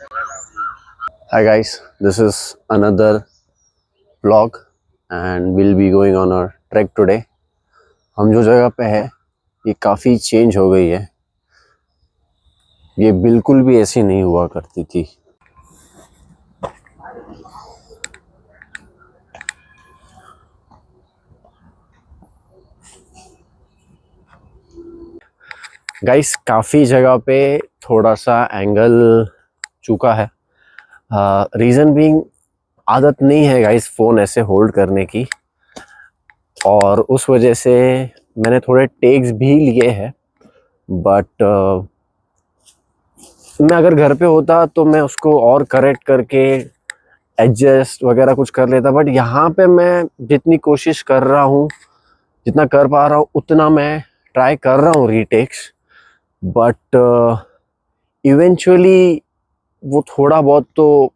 Hi guys, this is another vlog and we'll be going on our trek today. हम जो जगह पे है ये काफ़ी चेंज हो गई है। ये बिल्कुल भी ऐसी नहीं हुआ करती थी। गाइस काफ़ी जगह पे थोड़ा सा एंगल चुका है। रीज़न बीइंग आदत नहीं है गाइस फ़ोन ऐसे होल्ड करने की, और उस वजह से मैंने थोड़े टेक्स भी लिए हैं। बट मैं अगर घर पे होता तो मैं उसको और करेक्ट करके एडजस्ट वगैरह कुछ कर लेता। बट यहाँ पे मैं जितनी कोशिश कर रहा हूँ, जितना कर पा रहा हूँ उतना मैं ट्राई कर रहा हूँ रीटेक्स। बट इवेंचुअली वो थोड़ा बहुत तो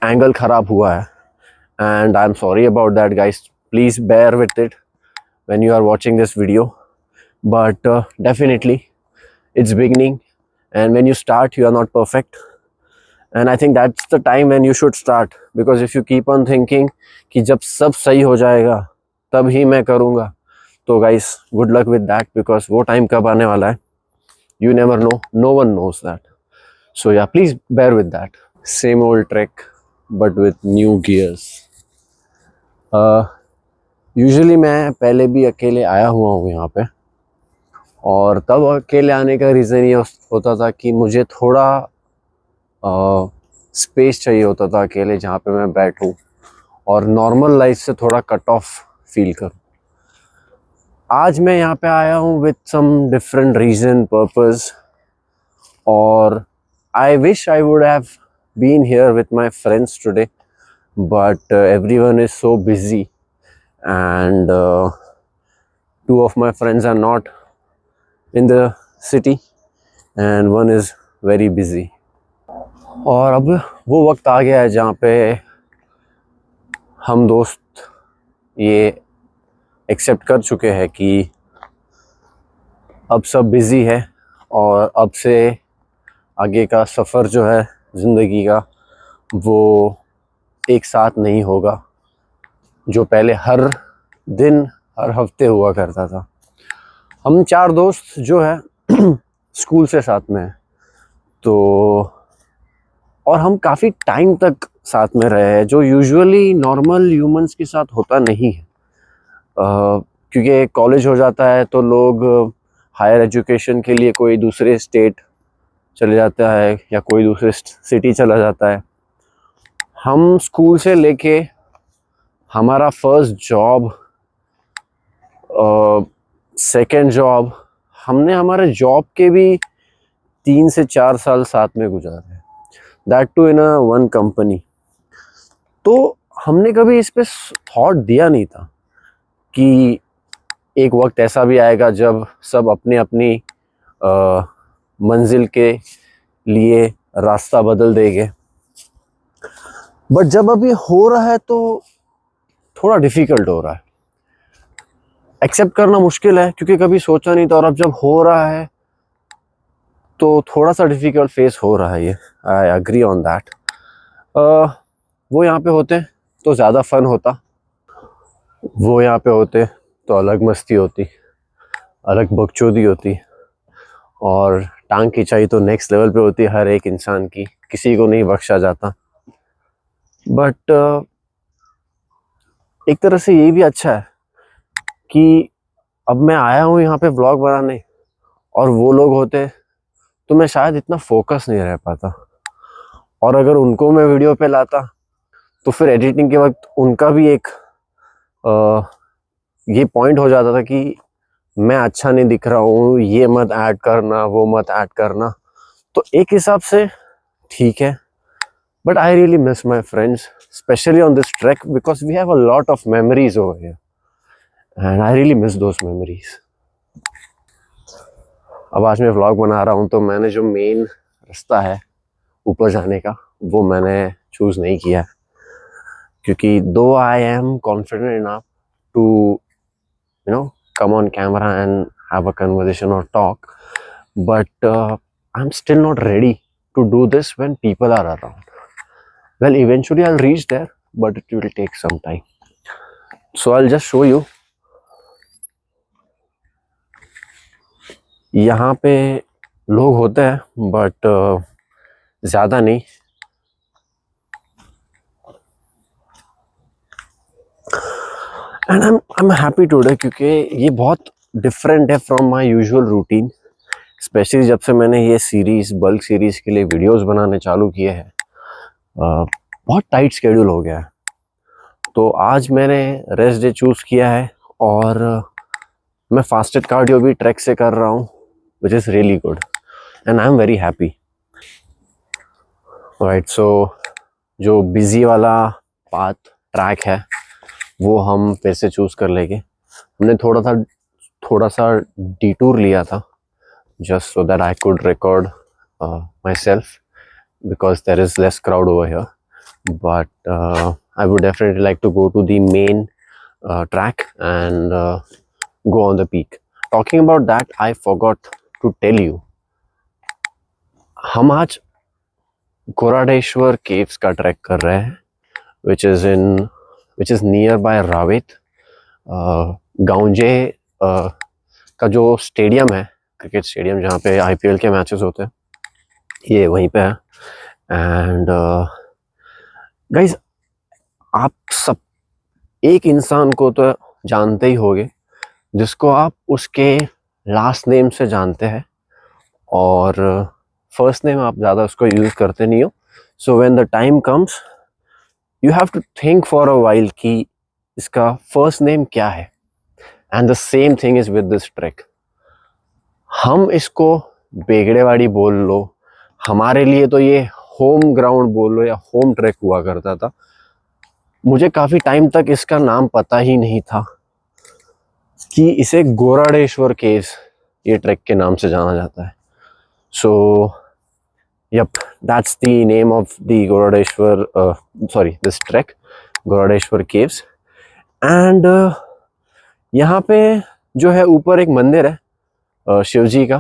एंगल ख़राब हुआ है and I am sorry about that guys. Please bear with it when you are watching this video. But definitely it's beginning, and when you start you are not perfect, and I think that's the time when you should start, because if you keep on thinking कि जब सब सही हो जाएगा तब ही मैं करूँगा, तो guys good luck with that, because वो time कब आने वाला है you never know, no one knows that. So yeah, please bear with that. Same old trek but with new gears. Usually मैं पहले भी अकेले आया हुआ हूँ यहाँ पे, और तब अकेले आने का रीज़न ये होता था कि मुझे थोड़ा स्पेस चाहिए होता था अकेले, जहाँ पे मैं बैठूं और नॉर्मल लाइफ से थोड़ा कट ऑफ फील करूं। आज मैं यहाँ पे आया हूँ with some different reason purpose, और I wish I would have been here with my friends today, but everyone is so busy and two of my friends are not in the city and one is very busy. और अब वो वक्त आ गया है जहाँ पे हम दोस्त ये एक्सेप्ट कर चुके हैं कि अब सब बिज़ी है, और अब से आगे का सफ़र जो है ज़िंदगी का वो एक साथ नहीं होगा, जो पहले हर दिन हर हफ्ते हुआ करता था। हम 4 दोस्त जो है स्कूल से साथ में हैं, तो और हम काफ़ी टाइम तक साथ में रहे हैं, जो यूजुअली नॉर्मल ह्यूमंस के साथ होता नहीं है। क्योंकि कॉलेज हो जाता है तो लोग हायर एजुकेशन के लिए कोई दूसरे स्टेट चले जाता है या कोई दूसरे सिटी चला जाता है। हम स्कूल से लेके हमारा फर्स्ट जॉब, सेकंड जॉब, हमने हमारे जॉब के भी 3 से 4 साल साथ में गुजारे, that too in a one company. तो हमने कभी इस पे थॉट दिया नहीं था कि एक वक्त ऐसा भी आएगा जब सब अपनी अपनी मंजिल के लिए रास्ता बदल देंगे। बट जब अभी हो रहा है तो थोड़ा डिफ़िकल्ट हो रहा है, एक्सेप्ट करना मुश्किल है क्योंकि कभी सोचा नहीं था, और अब जब हो रहा है तो थोड़ा सा डिफ़िकल्ट फेस हो रहा है ये। I agree on that. वो यहाँ पे होते तो ज़्यादा फन होता, वो यहाँ पे होते तो अलग मस्ती होती, अलग बकचोदी होती, और टांग खिंचाई तो नेक्स्ट लेवल पे होती हर एक इंसान की, किसी को नहीं बख्शा जाता। बट एक तरह से ये भी अच्छा है कि अब मैं आया हूँ यहाँ पे व्लॉग बनाने, और वो लोग होते तो मैं शायद इतना फोकस नहीं रह पाता, और अगर उनको मैं वीडियो पे लाता तो फिर एडिटिंग के वक्त उनका भी एक ये पॉइंट हो जाता था कि मैं अच्छा नहीं दिख रहा हूँ, ये मत ऐड करना, वो मत ऐड करना। तो एक हिसाब से ठीक है, but I really miss my friends, specially on this track, because we have a lot of memories over here and I really miss those memories. अब आज मैं व्लॉग बना रहा हूँ तो मैंने जो मेन रास्ता है ऊपर जाने का वो मैंने चूज़ नहीं किया है, क्योंकि though I am confident enough to come on camera and have a conversation or talk, but I'm still not ready to do this when people are around. Well, eventually I'll reach there, but it will take some time. So I'll just show you. यहाँ पे लोग होते हैं but ज़्यादा नहीं. And I'm happy today क्योंकि ये बहुत डिफरेंट है from my usual routine. Specially जब से मैंने ये सीरीज़, बल्क सीरीज़ के लिए वीडियोस बनाने चालू किए हैं, बहुत टाइट शेड्यूल हो गया है. तो आज मैंने रेस्ट डे चूज़ किया है और मैं फास्टेड कार्डियो भी ट्रैक से कर रहा हूँ, which is really good and I am very happy. Right, so जो बिजी वाला पाथ ट्रैक है वो हम फिर से चूज़ कर लेंगे. हमने थोड़ा सा डिटूर लिया था just so that I could record myself because there is less crowd over here. But I would definitely like to go to the main track and go on the peak. Talking about that, I forgot to tell you, हम आज गोराडेश्वर caves का track कर रहे हैं, which is nearby Ravet. गांजे का जो stadium है, क्रिकेट स्टेडियम जहाँ पे IPL के मैचेस होते हैं, ये वहीं पे है. एंड गाइस, आप सब एक इंसान को तो जानते ही होंगे जिसको आप उसके लास्ट नेम से जानते हैं और फर्स्ट नेम आप ज़्यादा उसको यूज़ करते नहीं हो. So when the time comes you have to think for a while कि इसका फर्स्ट नेम क्या है. And the same thing is with this track. हम इसको बेगड़ेवाड़ी बोल लो, हमारे लिए तो ये होम ग्राउंड बोल लो या होम ट्रैक हुआ करता था. मुझे काफ़ी टाइम तक इसका नाम पता ही नहीं था कि इसे गोराडेश्वर केव्स ये ट्रैक के नाम से जाना जाता है. So yup, that's the name of the Goradeshwar, this trek, Goradeshwar caves. And यहाँ पे जो है ऊपर एक मंदिर है शिव जी का,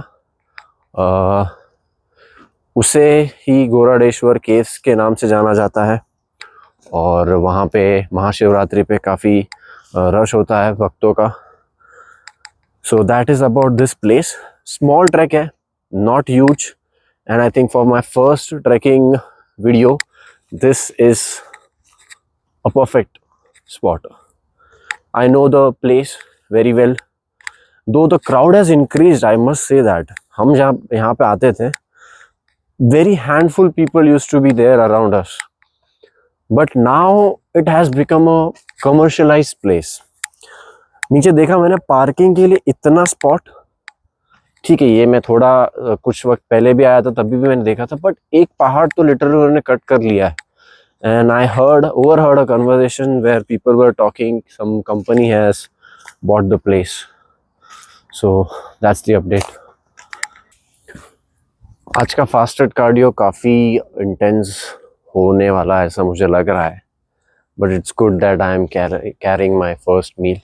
उसे ही गोराडेश्वर केव्स के नाम से जाना जाता है. और वहाँ पे महाशिवरात्रि पे काफ़ी रश होता है भक्तों का. So that is about this place. Small trek है, not huge, and I think for my first trekking video this is a perfect spot. I know the place very well. Though the crowd has increased, I must say that. हम जब यहाँ पे आते थे, very handful people used to be there around us. But now it has become a commercialized place. नीचे देखा मैंने parking के लिए इतना स्पॉट. ठीक है, ये मैं थोड़ा कुछ वक्त पहले भी आया था, तभी भी मैंने देखा था, बट एक पहाड़ तो लिटरली उन्होंने कट कर लिया है. And I overheard a conversation where people were talking, some company has bought the place. So that's the update. आज का फास्टेड कार्डियो काफ़ी इंटेंस होने वाला है ऐसा मुझे लग रहा है, but it's good that I am carrying my first meal,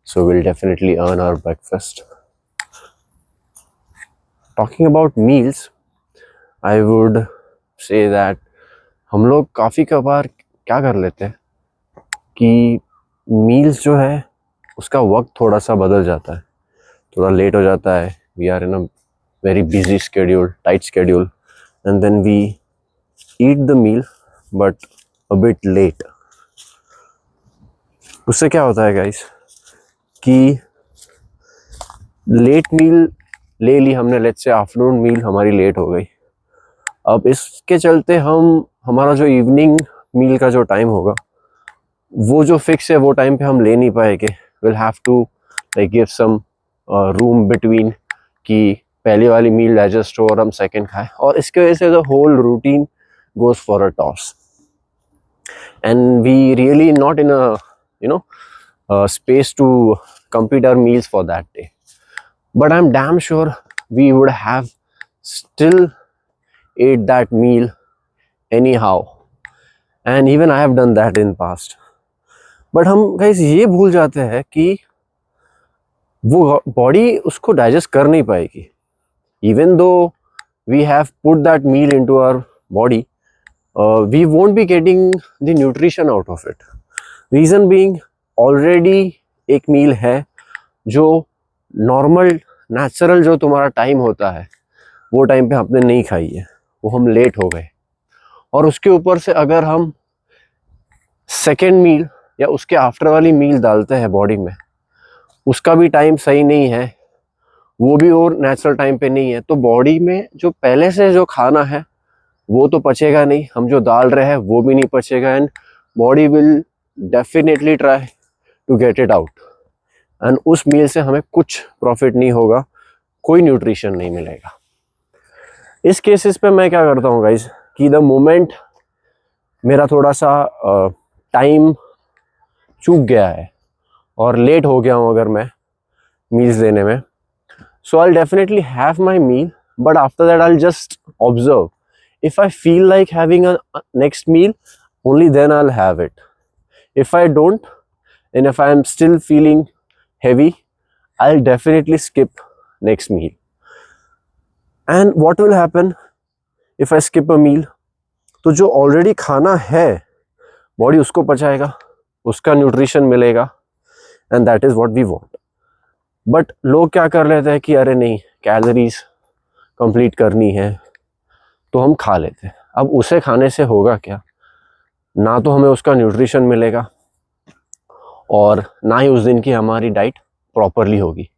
so we'll definitely earn our breakfast. Talking about meals, I would say that हम लोग काफ़ी कबार क्या कर लेते हैं कि मील्स जो है उसका वक्त थोड़ा सा बदल जाता है, थोड़ा लेट हो जाता है. We are in a very busy schedule, tight schedule, and then we eat the meal but a bit late. उससे क्या होता है गाइस कि लेट मील ले ली हमने, लेट्स से आफ्टरनून मील हमारी लेट हो गई. अब इसके चलते हमारा जो इवनिंग मील का जो टाइम होगा वो जो फिक्स है वो टाइम पे हम ले नहीं पाएंगे. Will have to like give some room between कि पहली वाली मील डाइजेस्ट हो और हम सेकंड खाएं, और इसके वजह से the whole routine goes for a toss. And we really not in a space to complete our meals for that day. But I'm damn sure we would have still ate that meal anyhow, and even I have done that in past. But हम guys ये भूल जाते हैं कि वो body उसको digest कर नहीं पाएगी. Even though we have put that meal into our body, we won't be getting the nutrition out of it. Reason being, already एक मील है जो नॉर्मल नेचुरल जो तुम्हारा टाइम होता है वो टाइम पे हमने नहीं खाई है, वो हम लेट हो गए, और उसके ऊपर से अगर हम सेकेंड मील या उसके आफ्टर वाली मील डालते हैं बॉडी में, उसका भी टाइम सही नहीं है, वो भी और नेचुरल टाइम पे नहीं है, तो बॉडी में जो पहले से जो खाना है वो तो पचेगा नहीं, हम जो डाल रहे हैं वो भी नहीं पचेगा, and body will definitely try to get it out, and उस मील से हमें कुछ प्रॉफिट नहीं होगा, कोई न्यूट्रिशन नहीं मिलेगा। इस केसेस पे मैं क्या करता हूँ गाइज कि द मोमेंट मेरा थोड़ा सा टाइम चूक गया है और लेट हो गया हूँ अगर मैं मील्स देने में, so I'll definitely have my meal, but after that I'll just observe. If I feel like having a next meal, only then I'll have it. If I don't, and if I'm still feeling heavy, I'll definitely skip next meal. And what will happen if I skip a meal? तो जो already खाना है body उसको पचाएगा, उसका nutrition मिलेगा, and that is what we want. But लोग क्या कर लेते हैं कि अरे नहीं, कैलोरीज कंप्लीट करनी है तो हम खा लेते हैं। अब उसे खाने से होगा क्या? ना तो हमें उसका न्यूट्रिशन मिलेगा और ना ही उस दिन की हमारी डाइट प्रॉपरली होगी।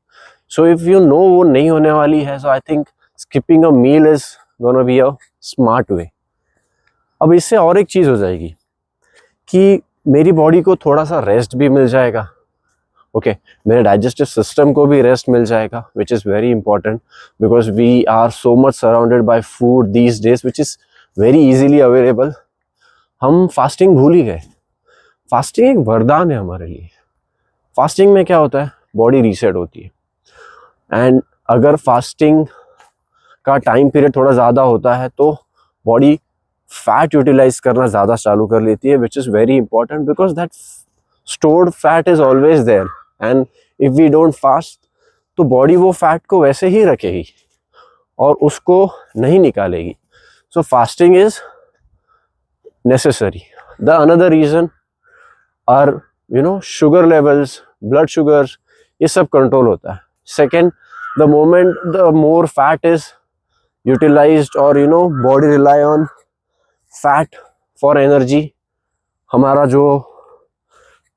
सो इफ़ यू नो वो नहीं होने वाली है, so I think skipping a meal is gonna be a smart way. अब इससे और एक चीज़ हो जाएगी कि मेरी बॉडी को थोड़ा सा रेस्ट भी मिल जाएगा, ओके मेरे डाइजेस्टिव सिस्टम को भी रेस्ट मिल जाएगा, which is very important because we are so much surrounded by food these days which is very easily available. हम फास्टिंग भूल ही गए। फास्टिंग एक वरदान है हमारे लिए। फास्टिंग में क्या होता है, बॉडी रीसेट होती है, एंड अगर फास्टिंग का टाइम पीरियड थोड़ा ज़्यादा होता है तो बॉडी फैट यूटिलाइज करना ज़्यादा चालू कर लेती है, which is very important because that stored fat is always there, and if we don't fast तो बॉडी वो फैट को वैसे ही रखेगी और उसको नहीं निकालेगी। So fasting is necessary. The another reason are sugar levels, blood sugar, ये सब कंट्रोल होता है। Second, the moment the more fat is utilized और body rely on fat for energy, हमारा जो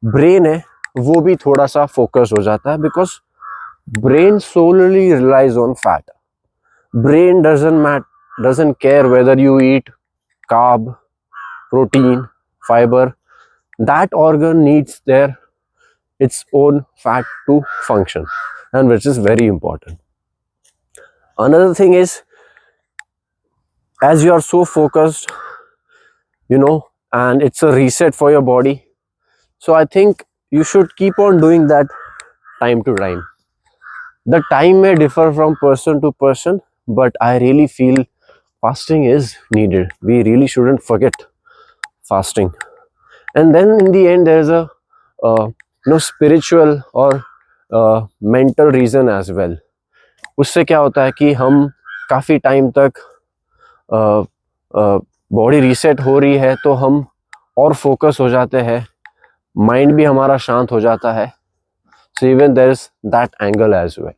ब्रेन है वो भी थोड़ा सा फोकस हो जाता है because brain solely relies on fat. Brain doesn't care whether you eat carb, protein, fiber. That organ needs its own fat to function, and which is very important. Another thing is, as you are so focused, and it's a reset for your body. So I think you should keep on doing that time to time. The time may differ from person to person, but I really feel fasting is needed. We really shouldn't forget fasting. And then in the end, there is a spiritual or mental reason as well. उससे क्या होता है कि हम काफ़ी time तक body reset हो रही है तो हम और फोकस हो जाते हैं, माइंड भी हमारा शांत हो जाता है. So even there is that angle as well.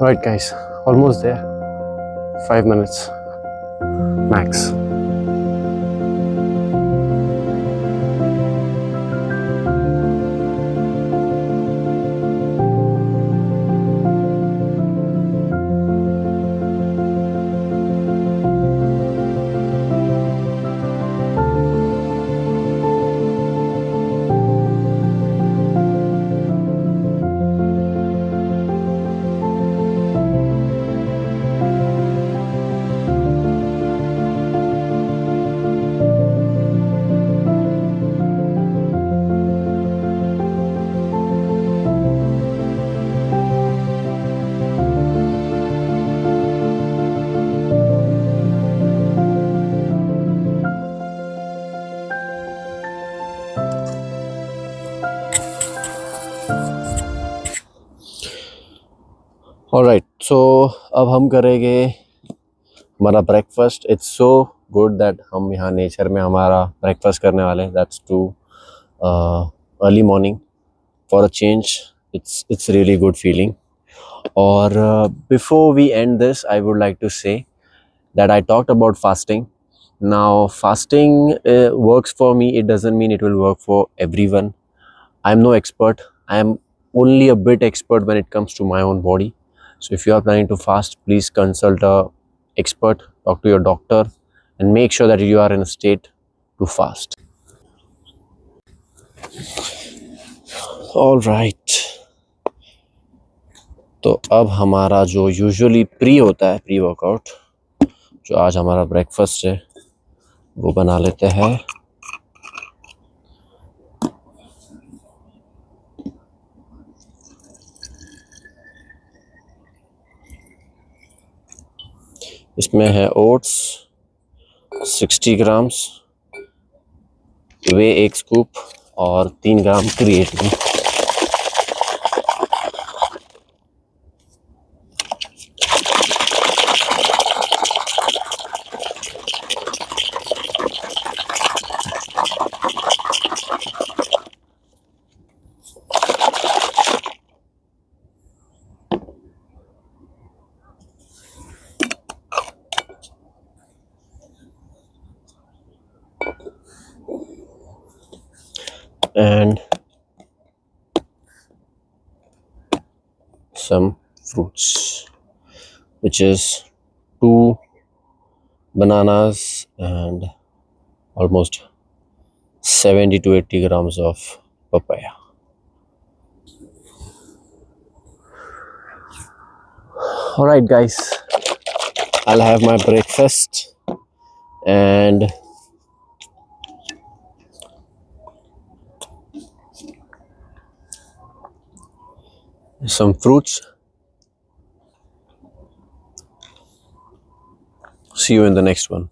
Right guys, almost there. 5 minutes max. सो अब हम करेंगे हमारा breakfast. It's so good that हम यहाँ नेचर में हमारा ब्रेकफास्ट करने वाले हैं. That's too early morning for a change. It's really good feeling. और before we end this, I would like to say that I talked about fasting. Now fasting works for me. It doesn't mean it will work for everyone. I'm no expert. I am only a bit expert when it comes to my own body. So if you are planning to fast, please consult a expert, talk to your doctor, and make sure that you are in a state to fast. All right. तो अब हमारा जो usually pre होता है, pre workout, जो आज हमारा breakfast है, वो बना लेते हैं. इसमें है ओट्स 60 ग्राम्स, वे 1 स्कूप और 3 ग्राम creatine. And some fruits, which is 2 bananas and almost 70 to 80 grams of papaya. All right guys, I'll have my breakfast and some fruits. See you in the next one.